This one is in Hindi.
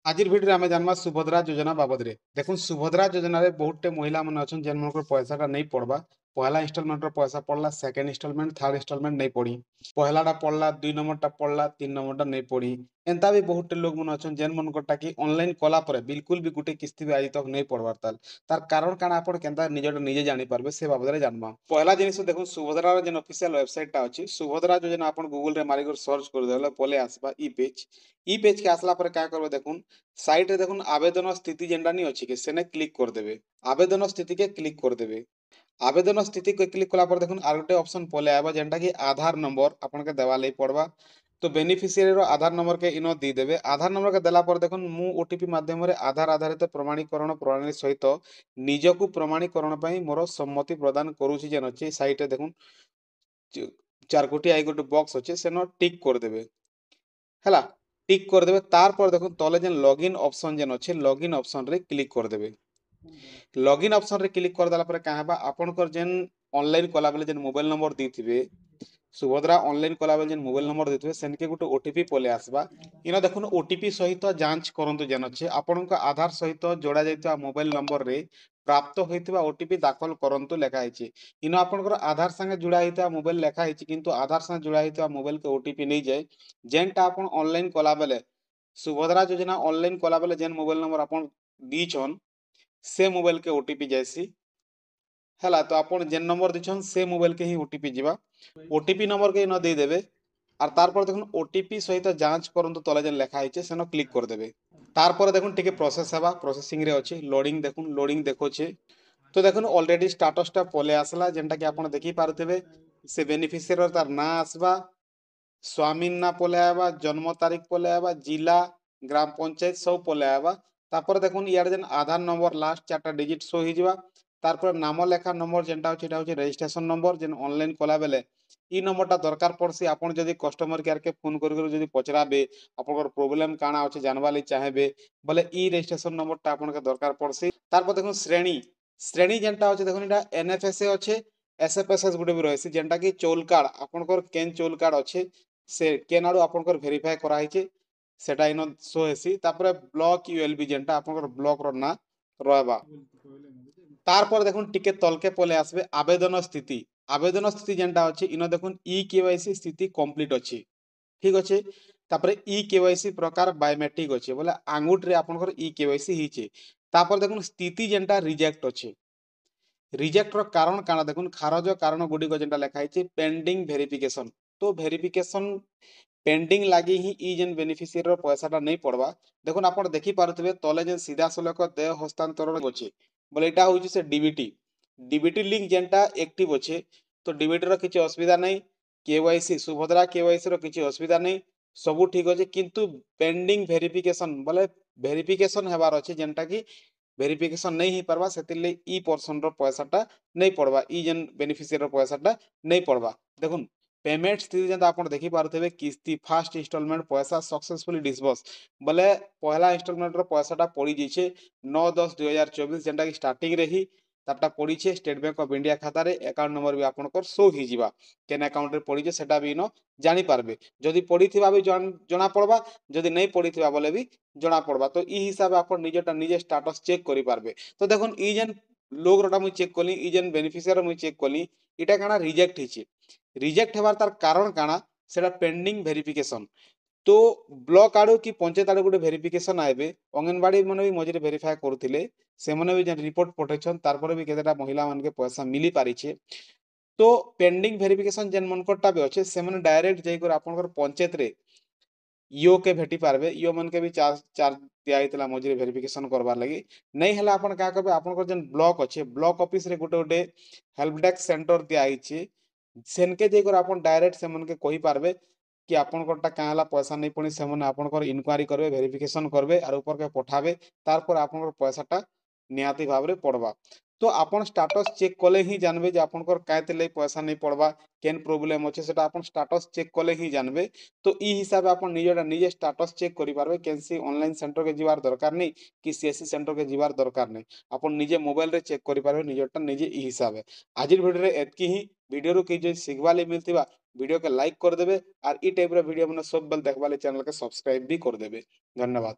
आजिर भिडियो आमे जानबा सुभद्रा योजना बाबद रे। देखुन सुभद्रा योजना रे बहुते महिला मन अछन जेन मनकर पैसाटा नहीं पड़बा। पहला इंस्टॉलमेंट रो पैसा पड़ला, सेकंड इंस्टॉलमेंट, थर्ड इंस्टॉलमेंट नहीं पड़ी। पहलाटा पड़ला, दुई नंबरटा पड़ला, तीन नंबरटा नहीं पड़ी। एंता भी बहुते लोग मन अछन जेन मनकरटा कि ऑनलाइन कला परे बिल्कुल भी गुटे किस्ती भी आज तक नहीं पड़बार ताल। तार कारण काना आपण केनता निजटा निजे जानि पारबे से बाबद रे जानबा। पहला जिनिस देखुन सुभद्रा रो जेन ऑफिशियल वेबसाइट टा अछि, सुभद्रा योजना आपण गूगल रे मारी कर सर्च कर देले पले आसबा ई पेज। ई पेज के आसला पर का करबे देखुन साइट रे देखुन आवेदन स्थिति जेनटा नहीं अच्छी के सेने क्लिक कर देबे। आवेदन स्थिति के क्लिक कर देबे। आवेदन स्थिति को क्लिक कला पर देखुन आर गोटे ऑप्शन पले आबा जेनटा कि आधार नंबर आपन के देवा लई पड़बा। तो बेनिफिशियरी रो आधार नंबर के इनो दी देबे। आधार नंबर के देला पर देखुन मु ओटीपी माध्यम रे आधार आधारित प्रमाणीकरण प्रणाली सहित निजकु प्रमाणीकरण पई मोर सम्मति प्रदान करूची जेन अछि साइट रे देखुन चार कोटी आई गोटे बॉक्स अछि सेनो टिक कर देबे। हैला टिक कर देबे। तार पर देखुन तले जेन लॉगिन ऑप्शन जेन अछि लॉगिन ऑप्शन रे क्लिक कर देबे। लॉगिन ऑप्शन रे क्लिक कर देला पर का हेबा आपनकर जेन ऑनलाइन कला बेले जेन मोबाइल नंबर दिथिबे सुभद्रा ऑनलाइन कला बेले जेन मोबाइल नंबर दिथिबे सेनके गुटे ओटीपी पले आसबा। इनो देखुन ओटीपी सहित जांच करंतु जेन अछि आपनक आधार सहित जोड़ा जायतिबा मोबाइल नंबर रे प्राप्त होइतिबा ओटीपी दाखल करंतु लेखा आइछि। इनो आपनकर आधार संगे जुड़ा होइतिबा मोबाइल लेखा आइछि किंतु आधार संगे जुड़ा होइतिबा मोबाइल के ओटीपी नहीं जाय जेनटा आपन ऑनलाइन कला बेले सुभद्रा योजना ऑनलाइन कला बेले जेन मोबाइल नंबर आपन दीछन से मोबाइल के ओटीपी जायसी। हैला तो आपन जेन नंबर दिछन से मोबाइल के ही ओटीपी जीवा। ओटीपी नंबर के न दे देबे और तार पर देखुन ओटीपी सहित जांच करंतु तले जेन लेखा आइछि सेनो क्लिक कर देबे। तार पर देखुन टिके प्रोसेस हेबा प्रोसेसिंग रे अछि लोडिंग देखुन लोडिंग देखोछे। तो देखुन ऑलरेडी स्टेटस टा पले आसला जेनटा कि आपन देखि पारुथिबे से बेनिफिशियरी तार ना आसबा स्वामी ना पले आबा जन्म तारीख पले आबा जिला ग्राम पंचायत सब पले आबा। तापर देखुन यार जेन आधार नंबर लास्ट चारटा डिजिट शो हिजबा। तारपर नाम लेखा नंबर जेनटा होछि एटा होछि रजिस्ट्रेशन नंबर जेन ऑनलाइन कला बेले ई नंबरटा दरकार पड़सी। आपन जदि कस्टमर केयर के फोन कर जदि पचराबे आपनकर प्रॉब्लम काना अछि जानबा लई चाहेबे बोले ई रजिस्ट्रेशन नंबरटा आपन के दरकार पड़सी। तारपर देखुन श्रेणी श्रेणी जेनटा होछि देखुन एटा एनएफएसए अछि एसएफएसएस गुटे भी रहसी जेनटा कि चौल कार्ड आपनकर केन चौल कार्ड अछि से केन आडू आपनकर वेरीफाई करा हिचे सेटा इन शो हेसी। तापर ब्लॉक यूएलबी जेनटा आपनकर ब्लॉक रो ना रहबा। तार पर देखुन टिके तलके पले आसबे आवेदन स्थिति। आवेदन स्थिति जेनटा अछि इन देखुन ई केवाईसी स्थिति कंप्लीट अछि ठीक अछि। तापर ई केवाईसी प्रकार बायोमेट्रिक अछि बोले आंगुठ रे आपनकर ई केवाईसी हिचे। तापर देखुन स्थिति जेनटा रिजेक्ट अछि रिजेक्ट रो कारण काना देखुन खारज कारण गुडी को जेनटा लेखा हिचे पेंडिंग वेरिफिकेशन। तो वेरिफिकेशन पेंडिंग लागी ही ई जेन बेनिफिशियरी रो पैसाटा नहीं पड़बा। देखुन आपण देखि पारुथिबे तले जेन सीधा सलक देय हस्तांतरण अछि बोले एटा होछि से डीबीटी डीबीटी लिंक जेनटा एक्टिव अछि। तो डीबीटी रो किछि असुविधा नहीं केवाईसी सुभद्रा केवाईसी रो किछि असुविधा नहीं सबु ठीक अछि किंतु पेंडिंग वेरिफिकेशन बोले वेरिफिकेशन हेबार अछि जेनटा कि वेरिफिकेशन नहीं ही परबा सेति ले ई पर्सन रो पैसाटा नहीं पड़बा ई जेन बेनिफिशियरी रो पैसाटा नहीं पड़बा। देखुन पेमेंट स्थिति जेनता आपण देखि पारुथिबे किस्ती फर्स्ट इंस्टॉलमेंट पैसा सक्सेसफुली डिस्बर्स बोले पहला इंस्टॉलमेंट रो पैसाटा पड़ी जैछे 9/10/2024 जेनटा कि स्टार्टिंग रे ही तारटा पड़ी छे स्टेट बैंक ऑफ इंडिया खाता रे अकाउंट नंबर भी आपनकर शो ही जिबा केन अकाउंट रे पड़ी जे सेटा भी इनो जानि पारबे। जदि पड़ी थिबा भी जणा पड़बा जदि नहीं पड़ी थिबा बोले भी जणा पड़बा। तो ई हिसाब आपण निजेटा निजे स्टेटस चेक करि पारबे। तो देखुन ई जेन लोग रोटा मुई चेक कली ई जेन बेनिफिशियरी मुई चेक कली इटा काना रिजेक्ट हिचे। रिजेक्ट हेबार तार कारण काना सेटा पेंडिंग वेरिफिकेशन। तो ब्लॉक आडू कि पंचायत आडू गुटे वेरिफिकेशन आइबे अंगनवाड़ी मने भी मझिरे वेरीफाई करूथिले सेमने भी जेन रिपोर्ट पठेछन तार पर भी केतेटा महिला मन के पैसा मिली पारिछे। तो पेंडिंग वेरिफिकेशन जेन मनकटा भी अच्छे सेमने डायरेक्ट जाइकर आपनकर पंचायत रे ईओ के भेटी पारबे ईओ मन के भी चार्ज चार्ज दिया आइतला मझिरे वेरिफिकेशन करबार लागि। नहीं हला आपन का करबे आपनकर जेन ब्लॉक अच्छे ब्लॉक ऑफिस रे गुटे गुटे हेल्प डेस्क सेंटर दिया आइछे सेनके जाइकर आपन डायरेक्ट से मन के कहि पारबे कि आपनकरटा का हला पैसा नहीं पड़ी सेमने आपनकर इनक्वारी करबे वेरिफिकेशन करबे आर ऊपर के पठाबे तार पर आपनकर पैसाटा नियाती भाबरे पड़बा। तो आपन स्टेटस चेक कले ही जानबे जे आपनकर कायते ले पैसा नहीं पड़बा केन प्रॉब्लम अच्छे सेटा आपन स्टेटस चेक कले ही जानबे। तो ई हिसाब आपन निजेटा निजे स्टेटस चेक करि पारबे केनसी ऑनलाइन सेंटर के जिवार दरकार नहीं कि सीएससी सेंटर के जिवार दरकार नहीं आपन निजे मोबाइल रे चेक करि पारबे निजेटा निजे ई हिसाब है। आजिर वीडियो रे एतकी ही वीडियो रो कि जे सिखबा ले मिलतिबा वीडियो के लाइक कर देबे और ई टाइप रो वीडियो मन सब बेल देखबा ले चैनल के सब्सक्राइब भी कर देबे। धन्यवाद।